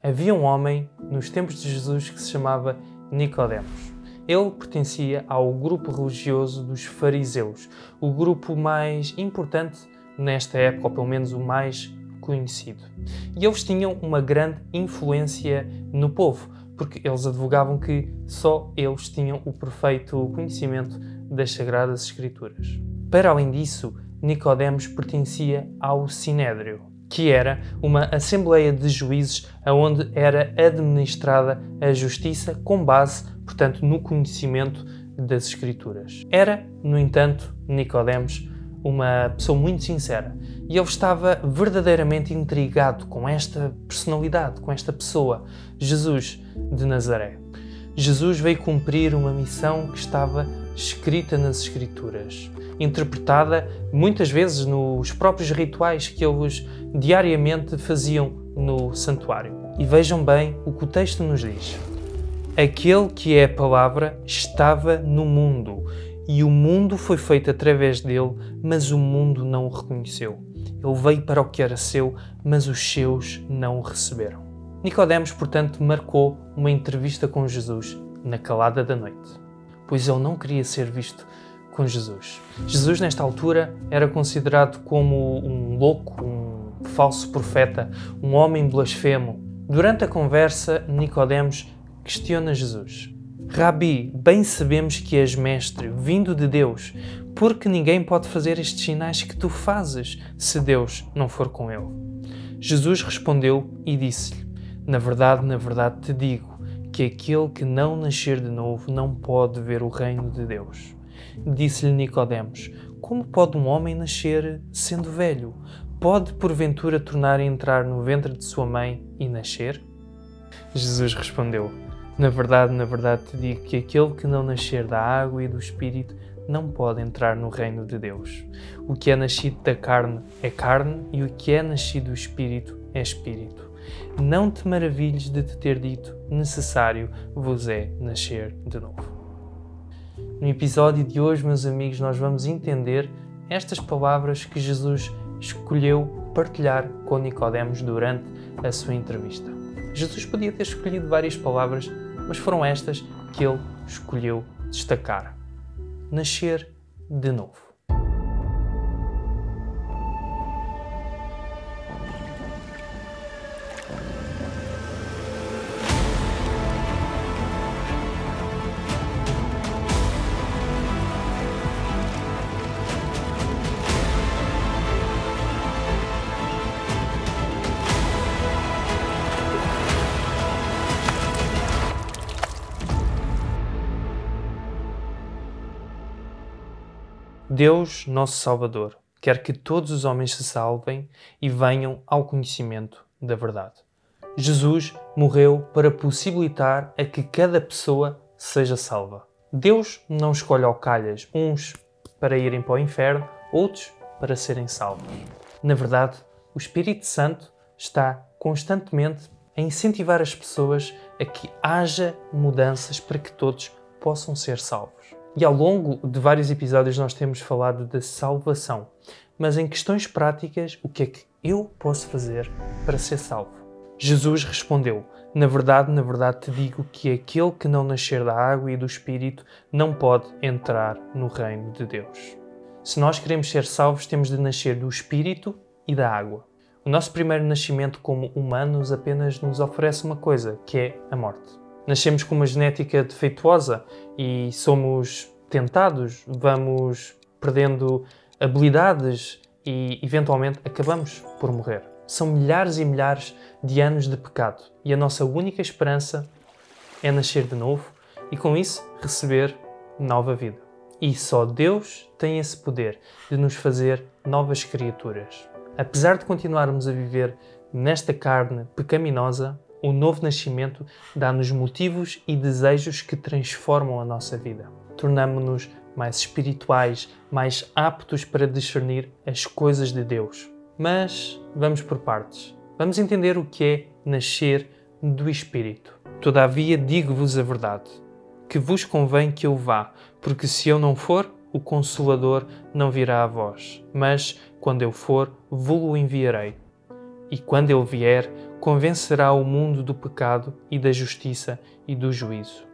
Havia um homem nos tempos de Jesus que se chamava Nicodemos. Ele pertencia ao grupo religioso dos fariseus, o grupo mais importante nesta época, ou pelo menos o mais conhecido. E eles tinham uma grande influência no povo, porque eles advogavam que só eles tinham o perfeito conhecimento das Sagradas Escrituras. Para além disso, Nicodemos pertencia ao Sinédrio, que era uma assembleia de juízes onde era administrada a justiça com base, portanto, no conhecimento das Escrituras. Era, no entanto, Nicodemos uma pessoa muito sincera e ele estava verdadeiramente intrigado com esta personalidade, com esta pessoa, Jesus de Nazaré. Jesus veio cumprir uma missão que estava escrita nas Escrituras, interpretada muitas vezes nos próprios rituais que eles diariamente faziam no santuário. E vejam bem o que o texto nos diz. Aquele que é a palavra estava no mundo, e o mundo foi feito através dele, mas o mundo não o reconheceu. Ele veio para o que era seu, mas os seus não o receberam. Nicodemos, portanto, marcou uma entrevista com Jesus na calada da noite, pois ele não queria ser visto com Jesus. Jesus, nesta altura, era considerado como um louco, um falso profeta, um homem blasfemo. Durante a conversa, Nicodemos questiona Jesus. Rabi, bem sabemos que és mestre, vindo de Deus, porque ninguém pode fazer estes sinais que tu fazes, se Deus não for com ele. Jesus respondeu e disse-lhe, na verdade te digo, que aquele que não nascer de novo não pode ver o reino de Deus. Disse-lhe Nicodemos, como pode um homem nascer sendo velho? Pode, porventura, tornar a entrar no ventre de sua mãe e nascer? Jesus respondeu, na verdade te digo que aquele que não nascer da água e do Espírito não pode entrar no reino de Deus. O que é nascido da carne é carne e o que é nascido do Espírito é Espírito. Não te maravilhes de te ter dito, necessário vos é nascer de novo. No episódio de hoje, meus amigos, nós vamos entender estas palavras que Jesus escolheu partilhar com Nicodemos durante a sua entrevista. Jesus podia ter escolhido várias palavras, mas foram estas que ele escolheu destacar. Nascer de novo. Deus, nosso Salvador, quer que todos os homens se salvem e venham ao conhecimento da verdade. Jesus morreu para possibilitar a que cada pessoa seja salva. Deus não escolhe ao calhas uns para irem para o inferno, outros para serem salvos. Na verdade, o Espírito Santo está constantemente a incentivar as pessoas a que haja mudanças para que todos possam ser salvos. E ao longo de vários episódios nós temos falado da salvação, mas em questões práticas, o que é que eu posso fazer para ser salvo? Jesus respondeu, na verdade te digo que aquele que não nascer da água e do Espírito não pode entrar no reino de Deus. Se nós queremos ser salvos, temos de nascer do Espírito e da água. O nosso primeiro nascimento como humanos apenas nos oferece uma coisa, que é a morte. Nascemos com uma genética defeituosa e somos tentados, vamos perdendo habilidades e, eventualmente, acabamos por morrer. São milhares e milhares de anos de pecado e a nossa única esperança é nascer de novo e, com isso, receber nova vida. E só Deus tem esse poder de nos fazer novas criaturas. Apesar de continuarmos a viver nesta carne pecaminosa, o novo nascimento dá-nos motivos e desejos que transformam a nossa vida. Tornamo-nos mais espirituais, mais aptos para discernir as coisas de Deus. Mas vamos por partes. Vamos entender o que é nascer do Espírito. Todavia digo-vos a verdade, que vos convém que eu vá, porque se eu não for, o Consolador não virá a vós. Mas, quando eu for, vou-lo enviarei. e quando ele vier, convencerá o mundo do pecado e da justiça e do juízo.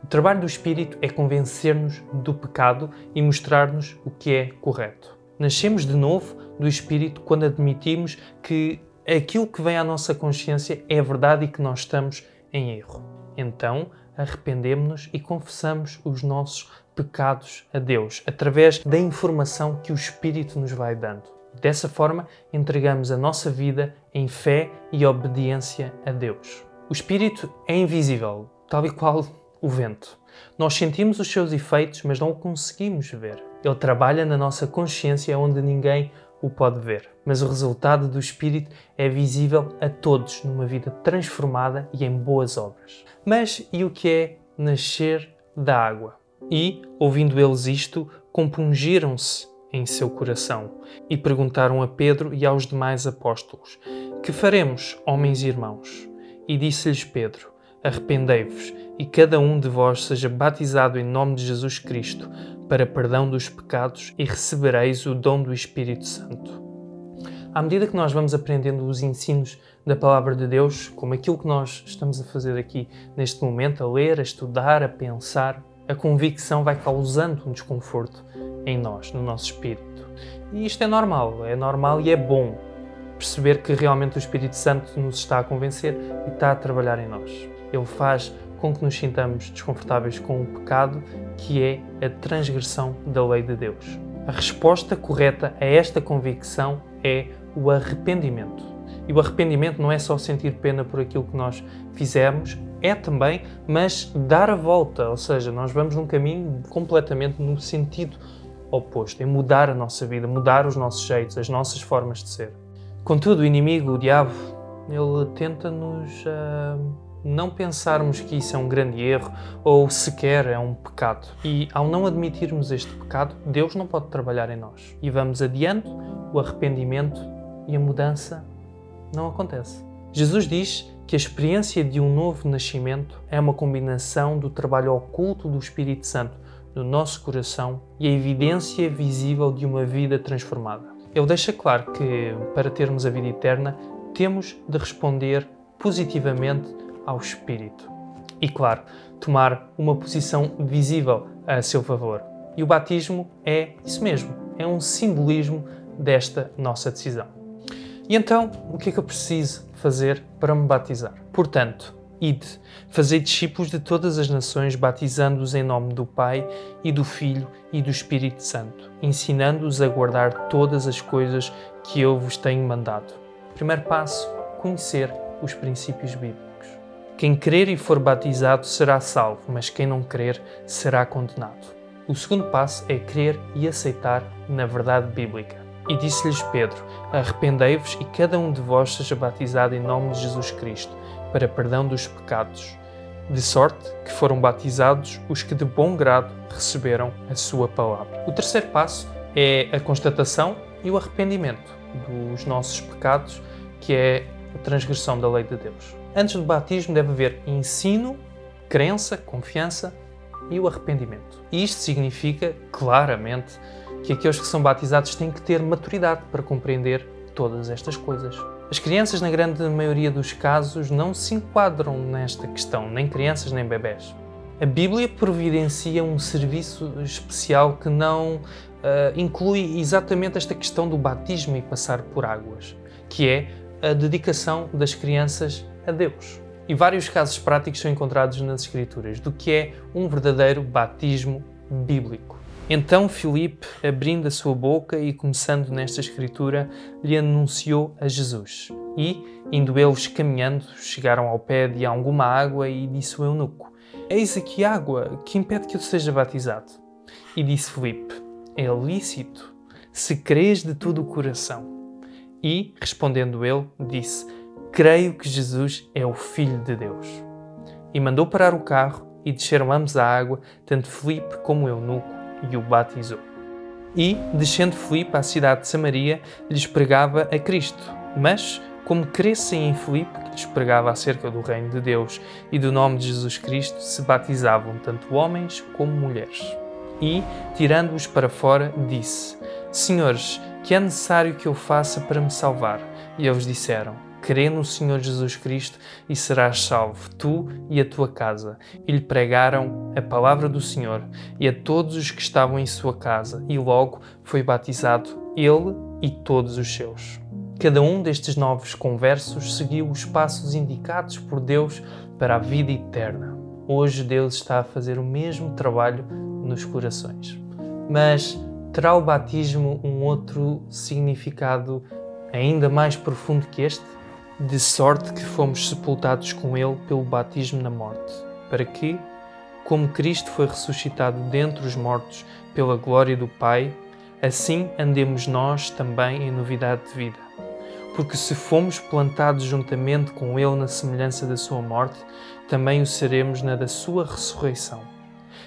O trabalho do Espírito é convencer-nos do pecado e mostrar-nos o que é correto. Nascemos de novo do Espírito quando admitimos que aquilo que vem à nossa consciência é verdade e que nós estamos em erro. Então, arrependemos-nos e confessamos os nossos pecados a Deus, através da informação que o Espírito nos vai dando. Dessa forma, entregamos a nossa vida em fé e obediência a Deus. O Espírito é invisível, tal e qual o vento. Nós sentimos os seus efeitos, mas não o conseguimos ver. Ele trabalha na nossa consciência onde ninguém o pode ver. Mas o resultado do Espírito é visível a todos numa vida transformada e em boas obras. Mas e o que é nascer da água? E, ouvindo eles isto, compungiram-se em seu coração e perguntaram a Pedro e aos demais apóstolos: Que faremos, homens e irmãos? E disse-lhes Pedro: Arrependei-vos e cada um de vós seja batizado em nome de Jesus Cristo para perdão dos pecados e recebereis o dom do Espírito Santo. À medida que nós vamos aprendendo os ensinos da Palavra de Deus, como aquilo que nós estamos a fazer aqui neste momento, a ler, a estudar, a pensar, a convicção vai causando um desconforto em nós, no nosso espírito. E isto é normal e é bom perceber que realmente o Espírito Santo nos está a convencer e está a trabalhar em nós. Ele faz com que nos sintamos desconfortáveis com o pecado, que é a transgressão da lei de Deus. A resposta correta a esta convicção é o arrependimento. E o arrependimento não é só sentir pena por aquilo que nós fizemos, é também, mas dar a volta, ou seja, nós vamos num caminho completamente no sentido oposto, é mudar a nossa vida, mudar os nossos jeitos, as nossas formas de ser. Contudo, o inimigo, o diabo, ele tenta-nos não pensarmos que isso é um grande erro ou sequer é um pecado. E ao não admitirmos este pecado, Deus não pode trabalhar em nós. E vamos adiante, o arrependimento e a mudança não acontece. Jesus diz que a experiência de um novo nascimento é uma combinação do trabalho oculto do Espírito Santo no nosso coração e a evidência visível de uma vida transformada. Ele deixa claro que, para termos a vida eterna, temos de responder positivamente ao Espírito. E, claro, tomar uma posição visível a seu favor. E o batismo é isso mesmo, é um simbolismo desta nossa decisão. E então, o que é que eu preciso fazer para me batizar? Portanto, ide, fazei discípulos de todas as nações, batizando-os em nome do Pai e do Filho e do Espírito Santo, ensinando-os a guardar todas as coisas que eu vos tenho mandado. Primeiro passo, conhecer os princípios bíblicos. Quem crer e for batizado será salvo, mas quem não crer será condenado. O segundo passo é crer e aceitar na verdade bíblica. E disse-lhes Pedro: Arrependei-vos e cada um de vós seja batizado em nome de Jesus Cristo, para perdão dos pecados, de sorte que foram batizados os que de bom grado receberam a sua palavra. O terceiro passo é a constatação e o arrependimento dos nossos pecados, que é a transgressão da lei de Deus. Antes do batismo deve haver ensino, crença, confiança e o arrependimento. E isto significa, claramente, que aqueles que são batizados têm que ter maturidade para compreender todas estas coisas. As crianças, na grande maioria dos casos, não se enquadram nesta questão, nem crianças nem bebés. A Bíblia providencia um serviço especial que não inclui exatamente esta questão do batismo e passar por águas, que é a dedicação das crianças a Deus. E vários casos práticos são encontrados nas Escrituras do que é um verdadeiro batismo bíblico. Então Filipe, abrindo a sua boca e começando nesta escritura, lhe anunciou a Jesus. E, indo eles caminhando, chegaram ao pé de alguma água e disse o eunuco: Eis aqui água, que impede que eu seja batizado? E disse Filipe: É lícito, se crês de todo o coração. E, respondendo ele, disse: Creio que Jesus é o Filho de Deus. E mandou parar o carro e desceram ambos à água, tanto Filipe como o eunuco, e o batizou. E, descendo Filipe à cidade de Samaria, lhes pregava a Cristo. Mas, como crescem em Filipe, que lhes pregava acerca do reino de Deus e do nome de Jesus Cristo, se batizavam tanto homens como mulheres. E, tirando-os para fora, disse: Senhores, que é necessário que eu faça para me salvar? E eles disseram: crê no Senhor Jesus Cristo e serás salvo, tu e a tua casa. E lhe pregaram a palavra do Senhor e a todos os que estavam em sua casa, e logo foi batizado ele e todos os seus. Cada um destes novos conversos seguiu os passos indicados por Deus para a vida eterna. Hoje Deus está a fazer o mesmo trabalho nos corações. Mas terá o batismo um outro significado ainda mais profundo que este? De sorte que fomos sepultados com ele pelo batismo na morte, para que, como Cristo foi ressuscitado dentre os mortos pela glória do Pai, assim andemos nós também em novidade de vida. Porque se fomos plantados juntamente com ele na semelhança da sua morte, também o seremos na da sua ressurreição.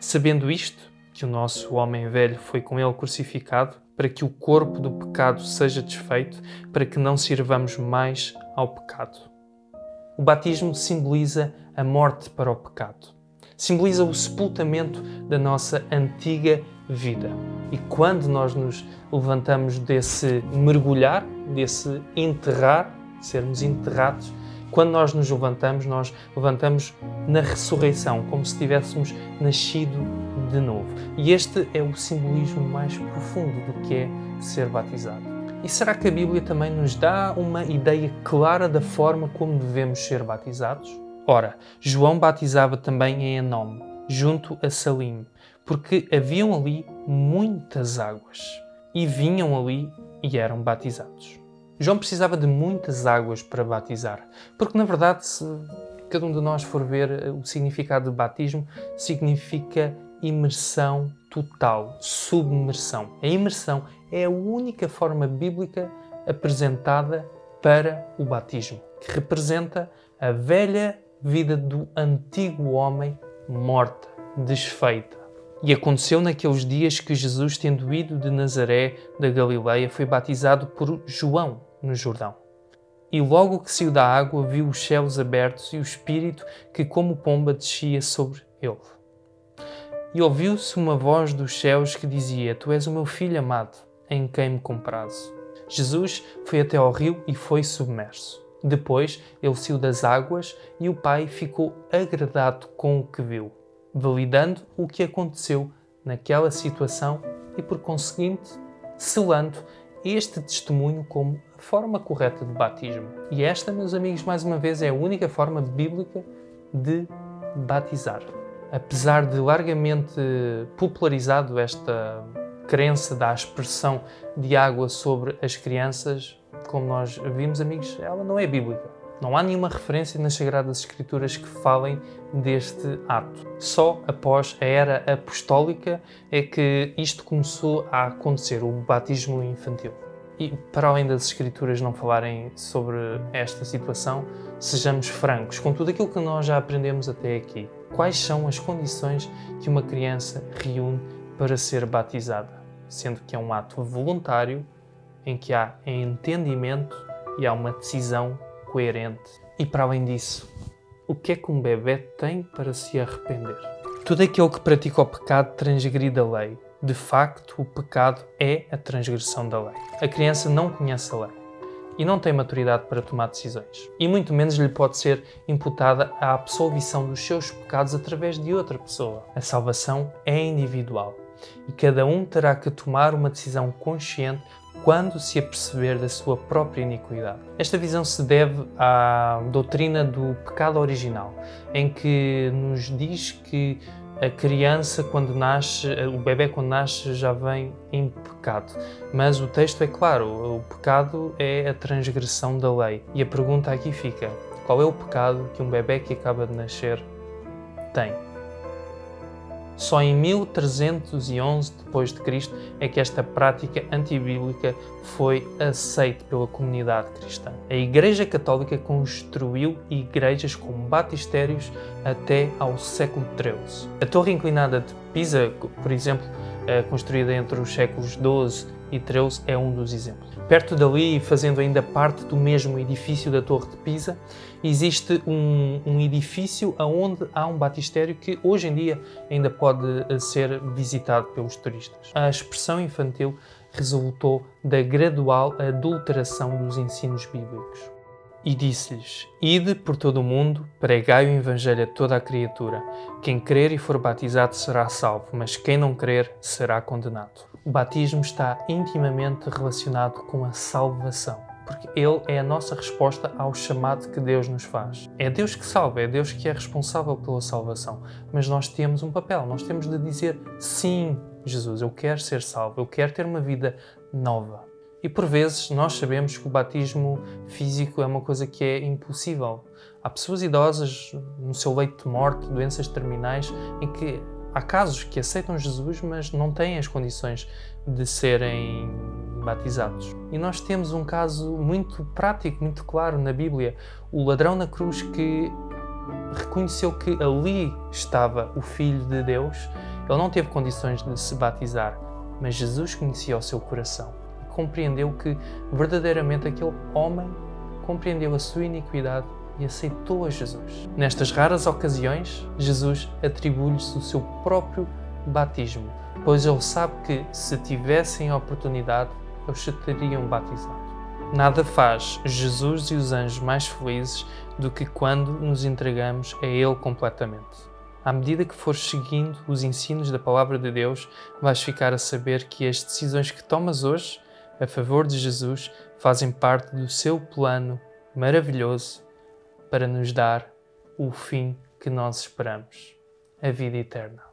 Sabendo isto, que o nosso homem velho foi com ele crucificado, para que o corpo do pecado seja desfeito, para que não sirvamos mais ao pecado. O batismo simboliza a morte para o pecado. Simboliza o sepultamento da nossa antiga vida. E quando nós nos levantamos desse mergulhar, desse enterrar, sermos enterrados, quando nós nos levantamos na ressurreição, como se tivéssemos nascido de novo. E este é o simbolismo mais profundo do que é ser batizado. E será que a Bíblia também nos dá uma ideia clara da forma como devemos ser batizados? Ora, João batizava também em Enome, junto a Salim, porque haviam ali muitas águas, e vinham ali e eram batizados. João precisava de muitas águas para batizar, porque na verdade, se cada um de nós for ver o significado de batismo, significa imersão total, submersão. A imersão é a única forma bíblica apresentada para o batismo, que representa a velha vida do antigo homem morta, desfeita. E aconteceu naqueles dias que Jesus, tendo ido de Nazaré da Galileia, foi batizado por João no Jordão. E logo que saiu da água, viu os céus abertos e o Espírito que como pomba descia sobre ele. E ouviu-se uma voz dos céus que dizia: Tu és o meu Filho amado, em quem me comprazo. Jesus foi até ao rio e foi submerso. Depois ele saiu das águas e o Pai ficou agradado com o que viu, validando o que aconteceu naquela situação e, por conseguinte, selando este testemunho como a forma correta de batismo. E esta, meus amigos, mais uma vez, é a única forma bíblica de batizar. Apesar de largamente popularizado esta crença da aspersão de água sobre as crianças, como nós vimos, amigos, ela não é bíblica. Não há nenhuma referência nas Sagradas Escrituras que falem deste ato. Só após a era apostólica é que isto começou a acontecer, o batismo infantil. E para além das Escrituras não falarem sobre esta situação, sejamos francos com tudo aquilo que nós já aprendemos até aqui. Quais são as condições que uma criança reúne para ser batizada? Sendo que é um ato voluntário, em que há entendimento e há uma decisão coerente. E para além disso, o que é que um bebê tem para se arrepender? Todo aquele que pratica o pecado transgride a lei. De facto, o pecado é a transgressão da lei. A criança não conhece a lei e não tem maturidade para tomar decisões. E muito menos lhe pode ser imputada a absolvição dos seus pecados através de outra pessoa. A salvação é individual e cada um terá que tomar uma decisão consciente quando se aperceber da sua própria iniquidade. Esta visão se deve à doutrina do pecado original, em que nos diz que a criança, quando nasce, o bebê quando nasce já vem em pecado. Mas o texto é claro, o pecado é a transgressão da lei. E a pergunta aqui fica: qual é o pecado que um bebê que acaba de nascer tem? Só em 1311 d.C. é que esta prática antibíblica foi aceita pela comunidade cristã. A Igreja Católica construiu igrejas com batistérios até ao século XIII. A Torre Inclinada de Pisa, por exemplo, construída entre os séculos XII e XIII, é um dos exemplos. Perto dali, fazendo ainda parte do mesmo edifício da Torre de Pisa, existe um edifício onde há um batistério que hoje em dia ainda pode ser visitado pelos turistas. A expressão infantil resultou da gradual adulteração dos ensinos bíblicos. E disse-lhes: Ide por todo o mundo, pregai o Evangelho a toda a criatura. Quem crer e for batizado será salvo, mas quem não crer será condenado. O batismo está intimamente relacionado com a salvação, porque ele é a nossa resposta ao chamado que Deus nos faz. É Deus que salva, é Deus que é responsável pela salvação, mas nós temos um papel, nós temos de dizer: sim, Jesus, eu quero ser salvo, eu quero ter uma vida nova. E por vezes nós sabemos que o batismo físico é uma coisa que é impossível. Há pessoas idosas no seu leito de morte, doenças terminais, em que há casos que aceitam Jesus, mas não têm as condições de serem batizados. E nós temos um caso muito prático, muito claro na Bíblia. O ladrão na cruz que reconheceu que ali estava o Filho de Deus. Ele não teve condições de se batizar, mas Jesus conhecia o seu coração. Compreendeu que verdadeiramente aquele homem compreendeu a sua iniquidade e aceitou a Jesus. Nestas raras ocasiões, Jesus atribui-lhes o seu próprio batismo, pois ele sabe que, se tivessem a oportunidade, eles se teriam batizado. Nada faz Jesus e os anjos mais felizes do que quando nos entregamos a Ele completamente. À medida que fores seguindo os ensinos da Palavra de Deus, vais ficar a saber que as decisões que tomas hoje a favor de Jesus fazem parte do seu plano maravilhoso para nos dar o fim que nós esperamos, a vida eterna.